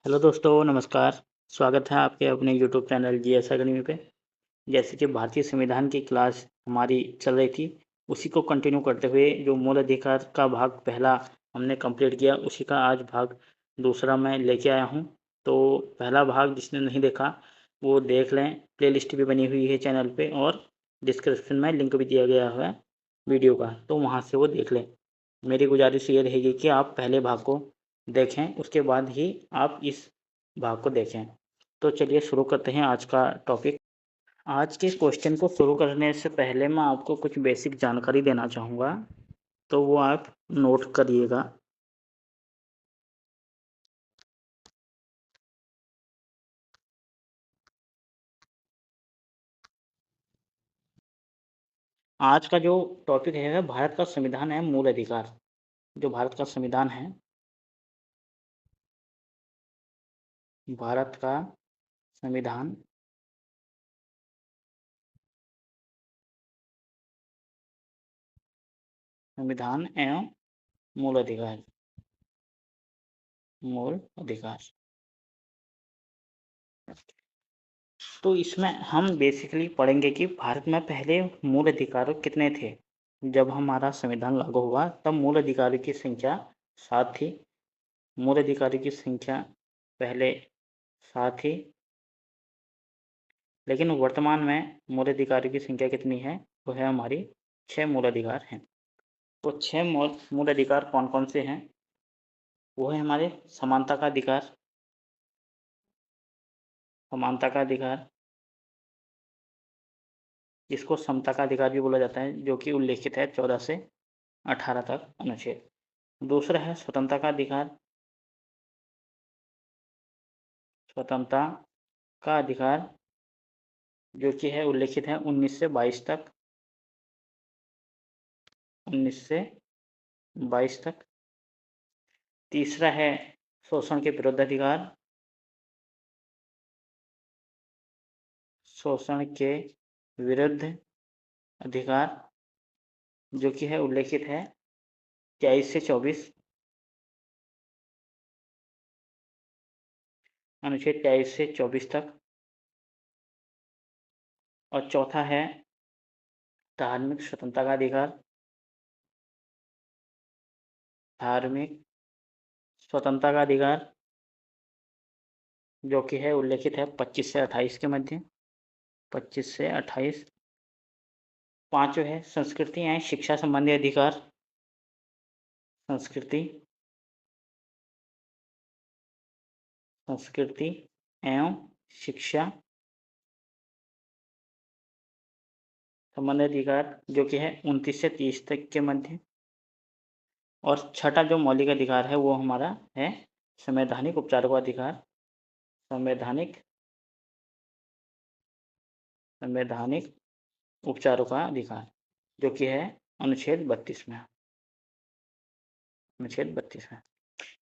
Hello दोस्तों, नमस्कार। स्वागत है आपके अपने यूट्यूब चैनल जीएस अकेडमी पे। जैसे कि भारतीय संविधान की क्लास हमारी चल रही थी, उसी को कंटिन्यू करते हुए जो मूल अधिकार का भाग पहला हमने कंप्लीट किया, उसी का आज भाग दूसरा मैं लेके आया हूँ। तो पहला भाग जिसने नहीं देखा वो देख लें, प्लेलिस्ट भी बनी हुई है चैनल पे और डिस्क्रिप्शन में लिंक भी दिया गया है वीडियो का, तो वहाँ से वो देख लें। मेरी गुजारिश ये रहेगी कि आप पहले भाग को देखें, उसके बाद ही आप इस भाग को देखें। तो चलिए शुरू करते हैं आज का टॉपिक। आज के क्वेश्चन को शुरू करने से पहले मैं आपको कुछ बेसिक जानकारी देना चाहूँगा, तो वो आप नोट करिएगा। आज का जो टॉपिक है भारत का संविधान है मूल अधिकार। जो भारत का संविधान है, भारत का संविधान संविधान एवं मूल अधिकार, मूल अधिकार। तो इसमें हम बेसिकली पढ़ेंगे कि भारत में पहले मूल अधिकार कितने थे। जब हमारा संविधान लागू हुआ तब मूल अधिकारों की संख्या 7 थी। मूल अधिकारों की संख्या पहले 7 थी, लेकिन वर्तमान में मूल अधिकारों की संख्या कितनी है, वो है हमारी 6 मूल अधिकार हैं। तो 6 मूल अधिकार कौन कौन से हैं? वो है हमारे समानता का अधिकार, समानता का अधिकार, इसको समता का अधिकार भी बोला जाता है, जो कि उल्लेखित है 14 से 18 तक अनुच्छेद। दूसरा है स्वतंत्रता का अधिकार, स्वतंत्रता का अधिकार जो कि है उल्लेखित है 19 से 22 तक, 19 से 22 तक। तीसरा है शोषण के विरुद्ध अधिकार, शोषण के विरुद्ध अधिकार जो कि है उल्लेखित है 23 से 24, अनुच्छेद 23 से 24 तक। और चौथा है धार्मिक स्वतंत्रता का अधिकार, धार्मिक स्वतंत्रता का अधिकार जो कि है उल्लेखित है 25 से 28 के मध्य, 25 से 28। पांचवें है संस्कृति एवं शिक्षा संबंधी अधिकार, संस्कृति संस्कृति एवं शिक्षा संबंधी अधिकार जो कि है 29 से 30 तक के मध्य। और छठा जो मौलिक अधिकार है वो हमारा है संवैधानिक उपचारों का अधिकार, संवैधानिक संवैधानिक उपचारों का अधिकार जो कि है अनुच्छेद 32 में, अनुच्छेद 32 में।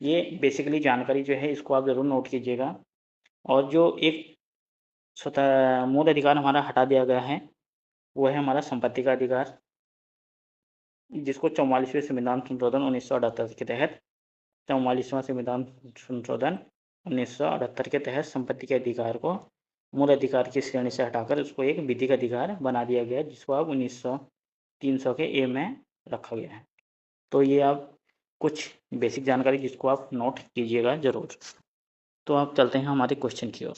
ये बेसिकली जानकारी जो है इसको आप ज़रूर नोट कीजिएगा। और जो एक स्वतः मूल अधिकार हमारा हटा दिया गया है वो है हमारा संपत्ति का अधिकार, जिसको 44वें संविधान संशोधन 1978 के तहत, 44वां संविधान संशोधन 1978 के तहत संपत्ति के अधिकार को मूल अधिकार की श्रेणी से हटाकर उसको एक विधिक अधिकार बना दिया गया, जिसको अब 300 के ए में रखा गया है। तो ये आप कुछ बेसिक जानकारी जिसको आप नोट कीजिएगा ज़रूर। तो आप चलते हैं हमारे क्वेश्चन की ओर।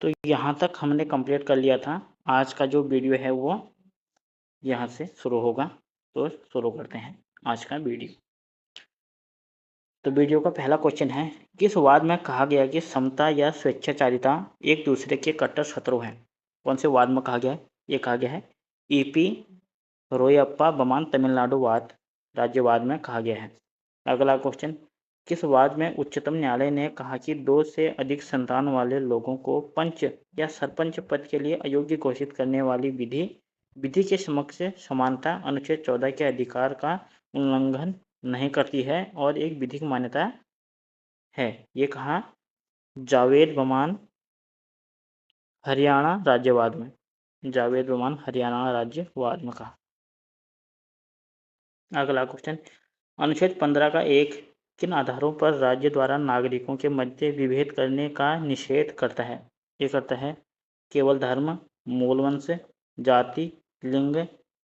तो यहाँ तक हमने कंप्लीट कर लिया था। आज का जो वीडियो है वो यहाँ से शुरू होगा, तो शुरू करते हैं आज का वीडियो। तो वीडियो का पहला क्वेश्चन है, किस वाद में कहा गया कि समता या स्वेच्छाचारिता एक दूसरे के कट्टर शत्रु हैं? कौन से वाद में कहा गया है? ये कहा गया है ईपी रोयप्पा बमान तमिलनाडु वाद, राज्यवाद में कहा गया है। अगला क्वेश्चन, किस वाद में उच्चतम न्यायालय ने कहा कि 2 से अधिक संतान वाले लोगों को पंच या सरपंच पद के लिए अयोग्य घोषित करने वाली विधि के समक्ष समानता अनुच्छेद 14 के अधिकार का उल्लंघन नहीं करती है और एक विधिक मान्यता है? ये कहा जावेद बमान हरियाणा राज्यवाद में, जावेद बमान हरियाणा राज्यवाद में कहा। अगला क्वेश्चन, अनुच्छेद 15 का एक किन आधारों पर राज्य द्वारा नागरिकों के मध्य विभेद करने का निषेध करता है? ये करता है केवल धर्म, मूल वंश, जाति, लिंग,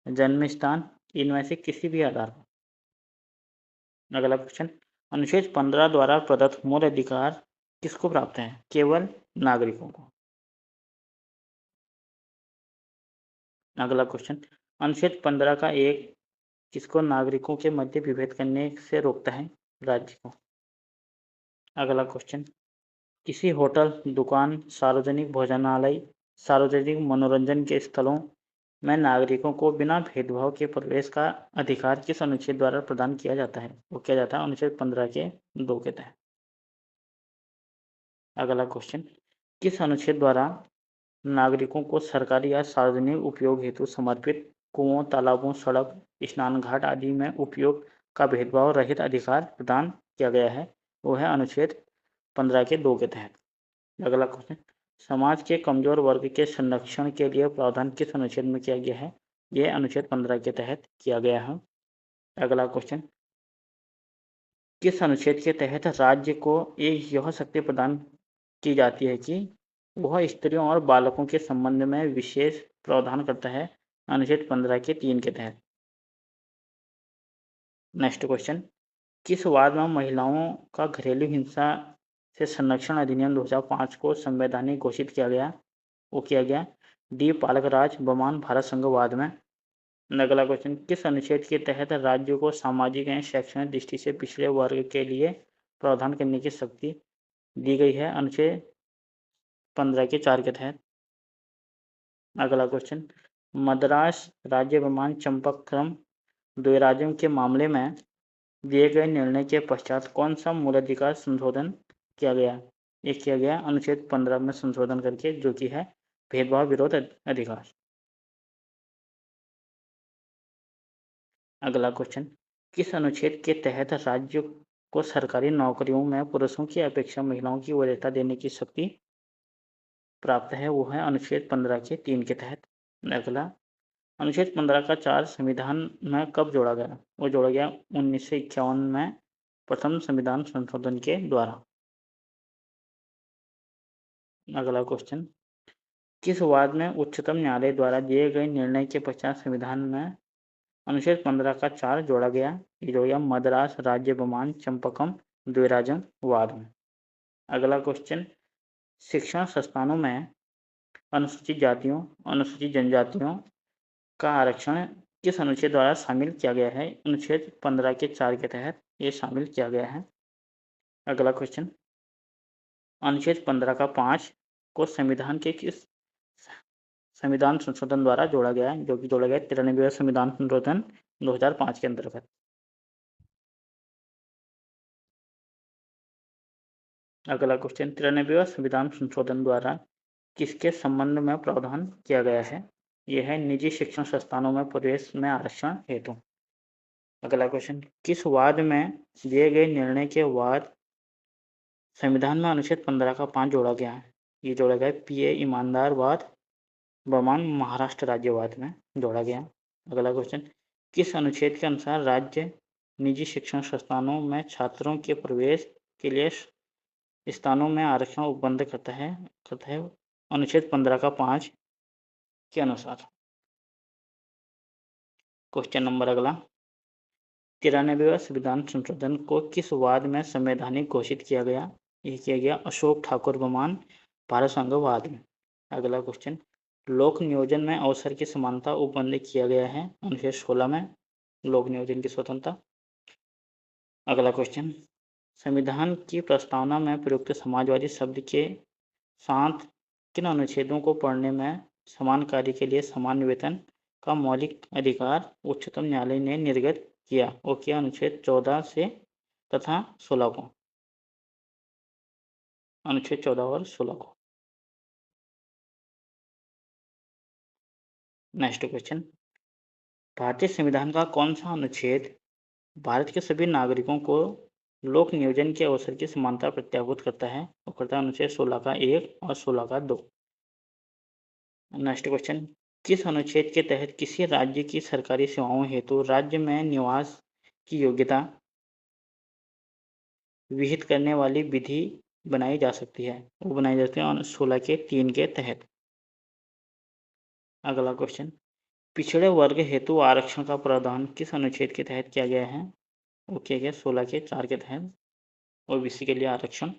जन्म स्थान, इनमें से किसी भी आधार पर। अगला क्वेश्चन, अनुच्छेद 15 द्वारा प्रदत्त मूल अधिकार किसको प्राप्त है? केवल नागरिकों को। अगला क्वेश्चन, अनुच्छेद 15 का एक किसको नागरिकों के मध्य विभेद करने से रोकता है? राज्य को। अगला क्वेश्चन, किसी होटल, दुकान, सार्वजनिक भोजनालय, सार्वजनिक मनोरंजन के स्थलों में नागरिकों को बिना भेदभाव के प्रवेश का अधिकार किस अनुच्छेद द्वारा प्रदान किया जाता है? वो किया जाता है अनुच्छेद 15 के 2 के तहत। अगला क्वेश्चन, किस अनुच्छेद द्वारा नागरिकों को सरकारी या सार्वजनिक उपयोग हेतु समर्पित कुओं, तालाबों, सड़क, स्नान घाट आदि में उपयोग का भेदभाव रहित अधिकार प्रदान किया गया है? वो है अनुच्छेद 15 के 2 के तहत। अगला क्वेश्चन, समाज के कमजोर वर्ग के संरक्षण के लिए प्रावधान किस अनुच्छेद में किया गया है? यह अनुच्छेद 15 के तहत किया गया है। अगला क्वेश्चन, किस अनुच्छेद के तहत राज्य को एक यह शक्ति प्रदान की जाती है कि वह स्त्रियों और बालकों के संबंध में विशेष प्रावधान करता है? अनुच्छेद 15 के 3 के तहत। नेक्स्ट क्वेश्चन, किस वाद में महिलाओं का घरेलू हिंसा से संरक्षण अधिनियम 2005 को संवैधानिक घोषित किया गया? वो किया गया डी पालकराज बमान भारत संघवाद में। अगला क्वेश्चन, किस अनुच्छेद के तहत राज्यों को सामाजिक एवं शैक्षणिक दृष्टि से पिछड़े वर्ग के लिए प्रावधान करने की शक्ति दी गई है? अनुच्छेद 15 के 4 के तहत। अगला क्वेश्चन, मद्रास राज्य बमान चंपकक्रम द्वैराज्यम के मामले में दिए गए निर्णय के पश्चात कौन सा मूलाधिकार संशोधन किया गया? ये किया गया अनुच्छेद 15 में संशोधन करके, जो कि है भेदभाव विरोध अधिकार। अगला क्वेश्चन, किस अनुच्छेद के तहत राज्य को सरकारी नौकरियों में पुरुषों की अपेक्षा महिलाओं की वरीयता देने की शक्ति प्राप्त है? वो है अनुच्छेद 15 के 3 के तहत। अगला, अनुच्छेद 15 का 4 संविधान में कब जोड़ा गया? वो जोड़ा गया 1951 में प्रथम संविधान संशोधन के द्वारा। अगला क्वेश्चन, किस वाद में उच्चतम न्यायालय द्वारा दिए गए निर्णय के पश्चात संविधान में अनुच्छेद 15 का 4 जोड़ा गया? ये जोड़ा गया मद्रास राज्य बमान चंपकम द्वैराज्यम वाद में। अगला क्वेश्चन, शिक्षण संस्थानों में अनुसूचित जातियों, अनुसूचित जनजातियों का आरक्षण किस अनुच्छेद द्वारा शामिल किया गया है? अनुच्छेद 15 के 4 के तहत ये शामिल किया गया है। अगला क्वेश्चन, अनुच्छेद 15 का 5 को संविधान के किस संविधान संशोधन द्वारा जोड़ा गया है? जो कि जोड़ा गया 93वें संविधान संशोधन 2005 के अंतर्गत। अगला क्वेश्चन, 93वें संविधान संशोधन द्वारा किसके संबंध में प्रावधान किया गया है? यह है निजी शिक्षण संस्थानों में प्रवेश में आरक्षण हेतु। अगला क्वेश्चन, किस वाद में दिए गए निर्णय के बाद संविधान में अनुच्छेद 15 का 5 जोड़ा गया है? ये जोड़ा गया पीए ईमानदारवाद बमान महाराष्ट्र राज्यवाद में जोड़ा गया। अगला क्वेश्चन, किस अनुच्छेद के अनुसार राज्य निजी शिक्षण संस्थानों में छात्रों के प्रवेश के लिए स्थानों में आरक्षण उपबंध करता है? अनुच्छेद 15 का 5 के अनुसार। क्वेश्चन नंबर अगला, 93वें संविधान संशोधन को किस वाद में संवैधानिक घोषित किया गया? ये किया गया अशोक ठाकुर बमान भारत संघवाद में। अगला क्वेश्चन, लोक नियोजन में अवसर की समानता उपबंध किया गया है? अनुच्छेद 16 में लोक नियोजन की स्वतंत्रता। अगला क्वेश्चन, संविधान की प्रस्तावना में प्रयुक्त समाजवादी शब्द के साथ किन अनुच्छेदों को पढ़ने में समान कार्य के लिए समान वेतन का मौलिक अधिकार उच्चतम न्यायालय ने निर्गत किया? वो किया अनुच्छेद 14 से तथा 16 को। अनुच्छेद 14 और 16 को। नेक्स्ट क्वेश्चन, भारतीय संविधान का कौन सा अनुच्छेद भारत के सभी नागरिकों को लोक नियोजन के अवसर की समानता प्रत्याभूत करता है? वो करता है अनुच्छेद 16 का 1 और 16 का 2। नेक्स्ट क्वेश्चन, किस अनुच्छेद के तहत किसी राज्य की सरकारी सेवाओं हेतु राज्य में निवास की योग्यता विहित करने वाली विधि बनाई जा सकती है, वो बनाई जाती है 16 के 3 के तहत। अगला क्वेश्चन, पिछड़े वर्ग हेतु आरक्षण का प्रावधान किस अनुच्छेद के तहत किया गया है? वो किया गया 16 के 4 के तहत, ओबीसी के लिए आरक्षण।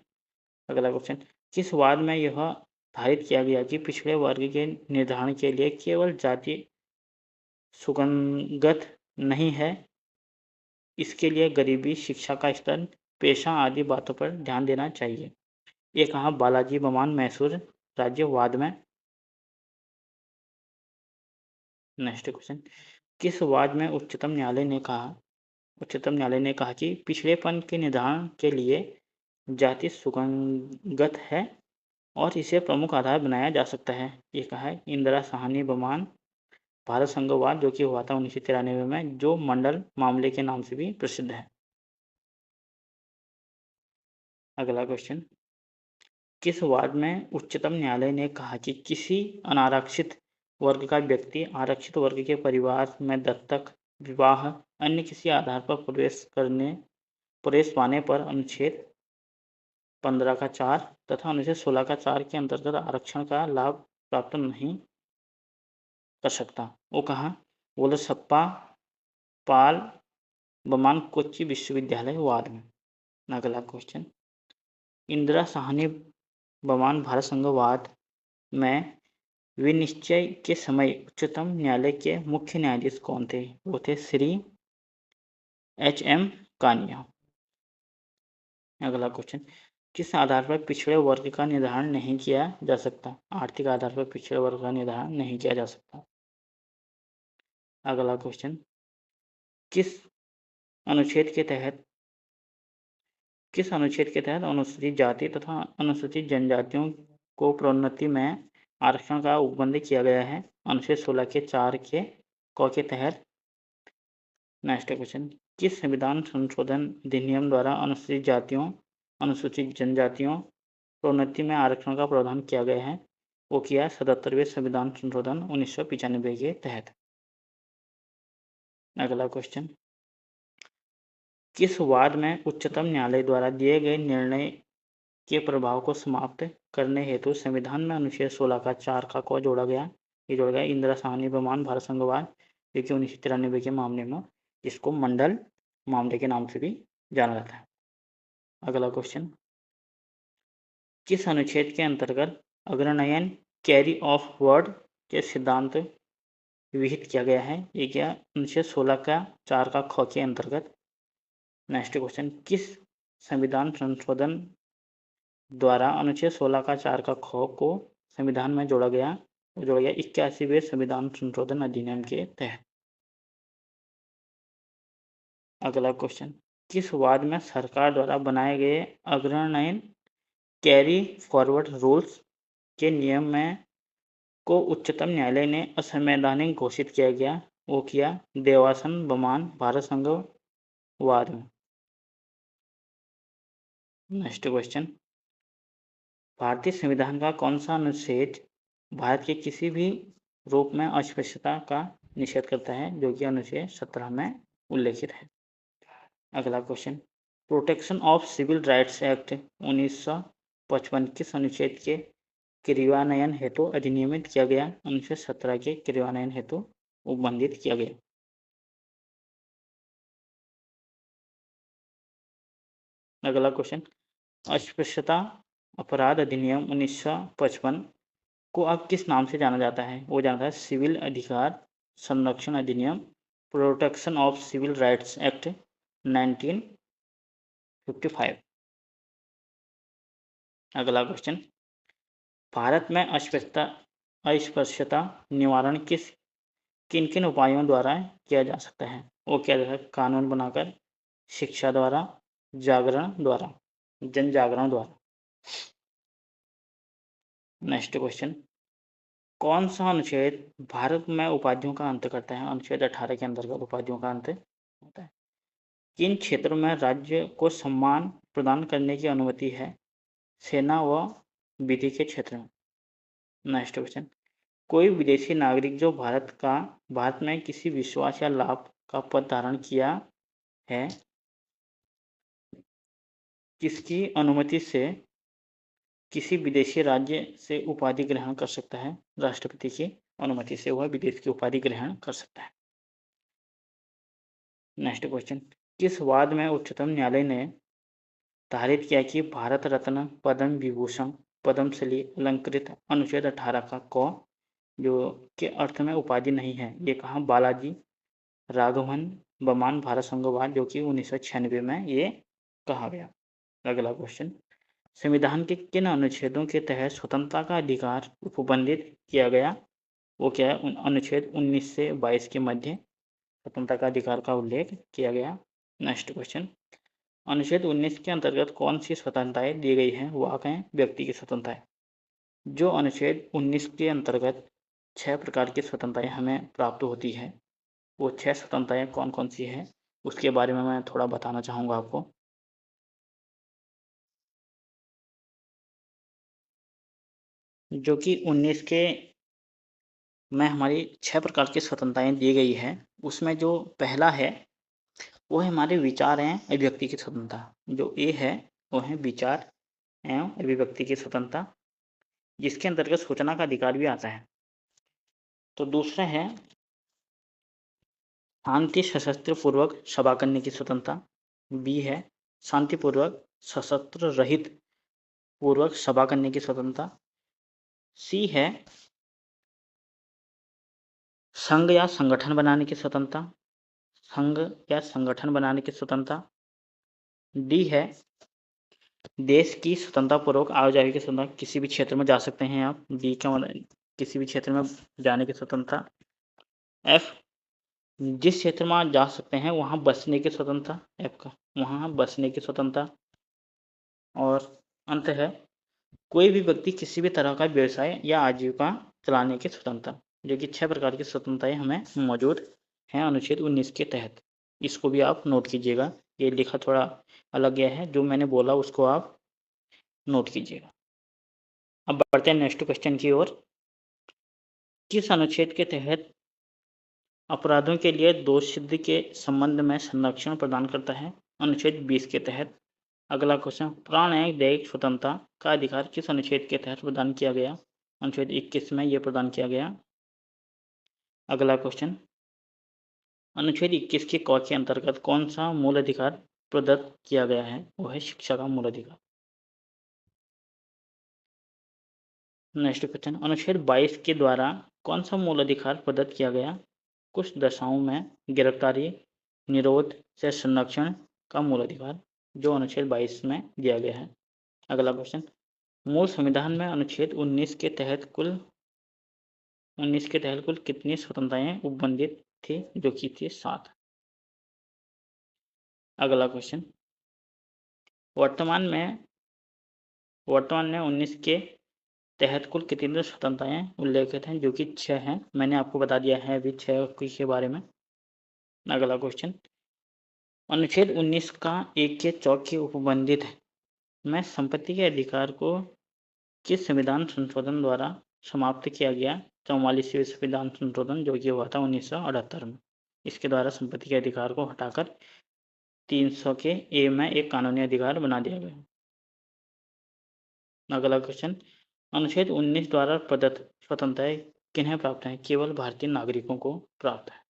अगला क्वेश्चन, किस वाद में यह धारित किया गया कि पिछड़े वर्ग के निर्धारण के लिए केवल जाति सुसंगत नहीं है, इसके लिए गरीबी, शिक्षा का स्तर, पेशा आदि बातों पर ध्यान देना चाहिए? ये कहा बालाजी बमान मैसूर राज्यवाद में। नेक्स्ट क्वेश्चन, किस वाद में उच्चतम न्यायालय ने कहा कि पिछड़ेपन के निर्धारण के लिए जाति सुसंगत है और इसे प्रमुख आधार बनाया जा सकता है? ये कहा है इंदिरा साहनी बमान भारत संघवाद, जो कि हुआ था 1993 में, जो मंडल मामले के नाम से भी प्रसिद्ध है। अगला क्वेश्चन, किस वाद में उच्चतम न्यायालय ने कहा कि किसी अनारक्षित वर्ग का व्यक्ति आरक्षित वर्ग के परिवार में दत्तक, विवाह, अन्य किसी आधार पर प्रवेश पाने पर अनुच्छेद 15 का 4 तथा अनुच्छेद 16 का 4 के अंतर्गत आरक्षण का लाभ प्राप्त नहीं कर सकता? वो कहा वोलसप्पा पाल बमान कोच्चि विश्वविद्यालय वाद में। अगला क्वेश्चन, इंदिरा साहनी बमान भारत संघवाद में विनिश्चय के समय उच्चतम न्यायालय के मुख्य न्यायाधीश कौन थे? वो थे श्री HM कानिया। अगला क्वेश्चन, किस आधार पर पिछड़े वर्ग का निर्धारण नहीं किया जा सकता? आर्थिक आधार पर पिछड़े वर्ग का निर्धारण नहीं किया जा सकता। अगला क्वेश्चन, किस अनुच्छेद के तहत अनुसूचित जाति तथा अनुसूचित जनजातियों को प्रोन्नति में आरक्षण का उपबंध किया गया है? अनुच्छेद 16 के 4 के क के तहत। नेक्स्ट क्वेश्चन, किस संविधान संशोधन अधिनियम द्वारा अनुसूचित जातियों, अनुसूचित जनजातियों प्रोन्नति में आरक्षण का प्रावधान किया गया है? वो किया 77वें संविधान संशोधन 1995 के तहत। अगला क्वेश्चन, किस वाद में उच्चतम न्यायालय द्वारा दिए गए निर्णय के प्रभाव को समाप्त करने हेतु संविधान में अनुच्छेद 16 का 4 का क जोड़ा गया? ये जोड़ा गया इंदिरा साहनी बमान भारत संघवाद, जो कि 1993 के मामले में, इसको मंडल मामले के नाम से भी जाना जाता है। अगला क्वेश्चन, किस अनुच्छेद के अंतर्गत अग्रनयन कैरी ऑफ वर्ड के सिद्धांत विहित किया गया है? ये क्या अनुच्छेद 16 का 4 का ख के अंतर्गत। नेक्स्ट क्वेश्चन, किस संविधान संशोधन द्वारा अनुच्छेद 16 का 4 का ख को संविधान में जोड़ा गया? वो जोड़ा गया 81वें संविधान संशोधन अधिनियम के तहत। अगला क्वेश्चन, किस वाद में सरकार द्वारा बनाए गए अग्रनयन कैरी फॉरवर्ड रूल्स के नियम में को उच्चतम न्यायालय ने असंवैधानिक घोषित किया गया? वो किया देवासन बमान भारत संघवाद में। नेक्स्ट क्वेश्चन, भारतीय संविधान का कौन सा अनुच्छेद भारत के किसी भी रूप में अस्पृश्यता का निषेध करता है? जो कि अनुच्छेद 17 में उल्लेखित है। अगला question, protection of civil rights act 1955 किस अनुच्छेद के क्रियान्वयन हेतु अधिनियमित किया गया? अनुच्छेद 17 के क्रियान्वयन हेतु उपबंधित किया गया। अगला क्वेश्चन, अस्पृश्यता अपराध अधिनियम 1955 को अब किस नाम से जाना जाता है? वो जाना है सिविल अधिकार संरक्षण अधिनियम, protection of civil rights act 1955। अगला क्वेश्चन, भारत में अस्पृश्यता निवारण किन किन उपायों द्वारा किया जा सकता है? वो किया जाता है कानून बनाकर, शिक्षा द्वारा, जागरण द्वारा, जन जागरण द्वारा। नेक्स्ट क्वेश्चन, कौन सा अनुच्छेद भारत में उपाधियों का अंत करता है? अनुच्छेद 18 के अंतर्गत उपाधियों का अंत होता है। किन क्षेत्रों में राज्य को सम्मान प्रदान करने की अनुमति है? सेना व विधि के क्षेत्र में। नेक्स्ट क्वेश्चन, कोई विदेशी नागरिक जो भारत में किसी विश्वास या लाभ का पद धारण किया है किसकी अनुमति से किसी विदेशी राज्य से उपाधि ग्रहण कर सकता है? राष्ट्रपति की अनुमति से वह विदेश की उपाधि ग्रहण कर सकता है। नेक्स्ट क्वेश्चन, किस वाद में उच्चतम न्यायालय ने धारित किया कि भारत रत्न, पद्म विभूषण, पद्मश्री अलंकृत अनुच्छेद 18 का क जो के अर्थ में उपाधि नहीं है? ये कहा बालाजी राघवन बमान भारत संघवाद, जो कि 1996 में ये कहा गया। अगला क्वेश्चन, संविधान के किन अनुच्छेदों के तहत स्वतंत्रता का अधिकार उपबंधित किया गया? वो क्या है? अनुच्छेद 19 से 22 के मध्य स्वतंत्रता का अधिकार का उल्लेख किया गया। नेक्स्ट क्वेश्चन, अनुच्छेद 19 के अंतर्गत कौन सी स्वतंत्रताएं दी गई हैं? वाक हैं व्यक्ति की स्वतंत्रताएं। जो अनुच्छेद 19 के अंतर्गत 6 प्रकार की स्वतंत्रताएं हमें प्राप्त होती है, वो 6 स्वतंत्रताएं कौन कौन सी है उसके बारे में मैं थोड़ा बताना चाहूँगा आपको। जो कि 19 के में हमारी 6 प्रकार की स्वतंत्रताएं दी गई है, उसमें जो पहला है वो है हमारे विचार एवं अभिव्यक्ति की स्वतंत्रता। जो ए है वो है विचार एवं अभिव्यक्ति की स्वतंत्रता, जिसके अंतर्गत सूचना का अधिकार भी आता है। तो दूसरा है शांति सशस्त्र पूर्वक सभा करने की स्वतंत्रता। बी है शांतिपूर्वक सशस्त्र रहित पूर्वक सभा करने की स्वतंत्रता। सी है संघ या संगठन बनाने की स्वतंत्रता, संघ या संगठन बनाने की स्वतंत्रता। डी है देश की स्वतंत्रता पूर्वक आवाजाही की स्वतंत्रता, किसी भी क्षेत्र में जा सकते हैं आप। डी का मतलब किसी भी क्षेत्र में जाने की स्वतंत्रता। एफ जिस क्षेत्र में आप जा सकते हैं वहाँ बसने की स्वतंत्रता, एफ का वहाँ बसने की स्वतंत्रता। और अंत है कोई भी व्यक्ति किसी भी तरह का व्यवसाय या आजीविका चलाने की स्वतंत्रता, जो कि 6 प्रकार की स्वतंत्रताएं हमें मौजूद हैं अनुच्छेद 19 के तहत। इसको भी आप नोट कीजिएगा, ये लिखा थोड़ा अलग गया है, जो मैंने बोला उसको आप नोट कीजिएगा। अब बढ़ते हैं नेक्स्ट क्वेश्चन की ओर। किस अनुच्छेद के तहत अपराधों के लिए दोष सिद्धि के संबंध में संरक्षण प्रदान करता है? अनुच्छेद 20 के तहत। अगला क्वेश्चन, प्राण एवं दैहिक स्वतंत्रता का अधिकार किस अनुच्छेद के तहत प्रदान किया गया? अनुच्छेद 21 में यह प्रदान किया गया। अगला क्वेश्चन, अनुच्छेद 21 के क के अंतर्गत कौन सा मूल अधिकार प्रदत्त किया गया है? वो है शिक्षा का मूल अधिकार। नेक्स्ट क्वेश्चन, अनुच्छेद 22 के द्वारा कौन सा मूल अधिकार प्रदत्त किया गया? कुछ दशाओं में गिरफ्तारी निरोध से संरक्षण का मूल अधिकार, जो अनुच्छेद 22 में दिया गया है। अगला क्वेश्चन, मूल संविधान में अनुच्छेद 19 के तहत कुल कितनी स्वतंत्रताएं उपबंधित थी? जो कि थी 7। अगला क्वेश्चन, वर्तमान में 19 के तहत कुल कितनी स्वतंत्रताएं उल्लेखित हैं? जो कि 6 हैं। मैंने आपको बता दिया है अभी 6 के बारे में। अगला क्वेश्चन, अनुच्छेद 19 का 1 के चौके उपबंधित में संपत्ति के अधिकार को किस संविधान संशोधन द्वारा समाप्त किया गया? 44वें संविधान संशोधन, जो कि हुआ था 1978 में। इसके द्वारा संपत्ति के अधिकार को हटाकर 300 के ए में एक कानूनी अधिकार बना दिया गया। अगला क्वेश्चन, अनुच्छेद 19 द्वारा प्रदत्त स्वतंत्रताएं किन्हें प्राप्त है? केवल भारतीय नागरिकों को प्राप्त है।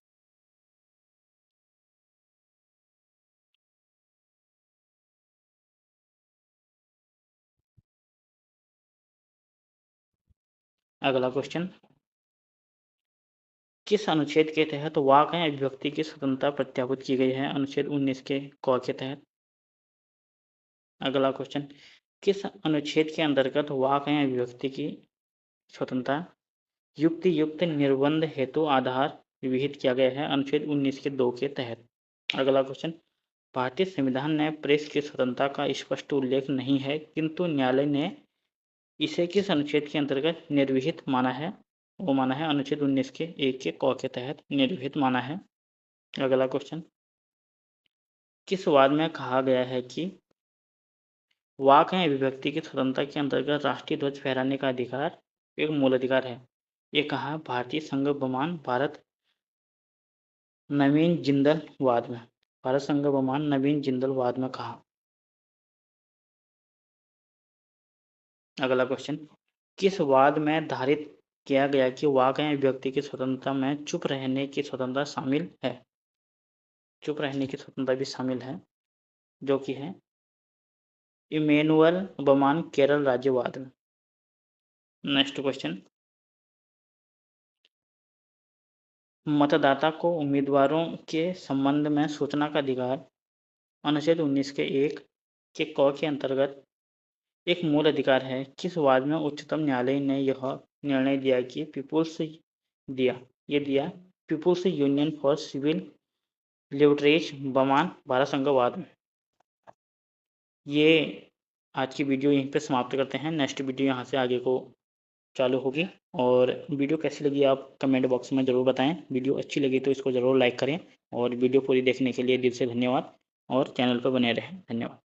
अगला क्वेश्चन, किस अनुच्छेद के तहत वाक एवं अभिव्यक्ति की स्वतंत्रता प्रत्याभूत की गई है? अनुच्छेद 19 के क के तहत। अगला क्वेश्चन, किस अनुच्छेद के अंतर्गत वाक एवं अभिव्यक्ति की स्वतंत्रता युक्ति युक्त निर्बंध हेतु आधार विहित किया गया है? अनुच्छेद 19 के 2 के तहत। अगला क्वेश्चन, भारतीय संविधान में प्रेस की स्वतंत्रता का स्पष्ट उल्लेख नहीं है, किंतु न्यायालय ने इसे किस अनुच्छेद के अंतर्गत निर्विहित माना है? वो माना है अनुच्छेद 19 के 1 के क के तहत निर्विहित माना है। अगला क्वेश्चन, किस वाद में कहा गया है कि वाक एवं अभिव्यक्ति की स्वतंत्रता के अंतर्गत राष्ट्रीय ध्वज फहराने का अधिकार एक मूल अधिकार है? ये कहा भारतीय संघ बमान भारत नवीन जिंदल वाद में। भारत संघ बमान नवीन जिंदल वाद में कहा। अगला क्वेश्चन, किस वाद में धारित किया गया कि वाक या व्यक्ति की स्वतंत्रता में चुप रहने की स्वतंत्रता शामिल है? चुप रहने की स्वतंत्रता भी शामिल है, जो कि है इमैनुअल बमान केरल राज्यवाद में। नेक्स्ट क्वेश्चन, मतदाता को उम्मीदवारों के संबंध में सूचना का अधिकार अनुच्छेद 19 के 1 के क के अंतर्गत एक मूल अधिकार है। किस वाद में उच्चतम न्यायालय ने यह निर्णय दिया कि People's Union for Civil Liberties बमान भारत संघ वाद में। ये आज की वीडियो यहीं पे समाप्त करते हैं। नेक्स्ट वीडियो यहाँ से आगे को चालू होगी। और वीडियो कैसी लगी आप कमेंट बॉक्स में ज़रूर बताएं। वीडियो अच्छी लगी तो इसको ज़रूर लाइक करें और वीडियो पूरी देखने के लिए दिल से धन्यवाद और चैनल पर बने रहें। धन्यवाद।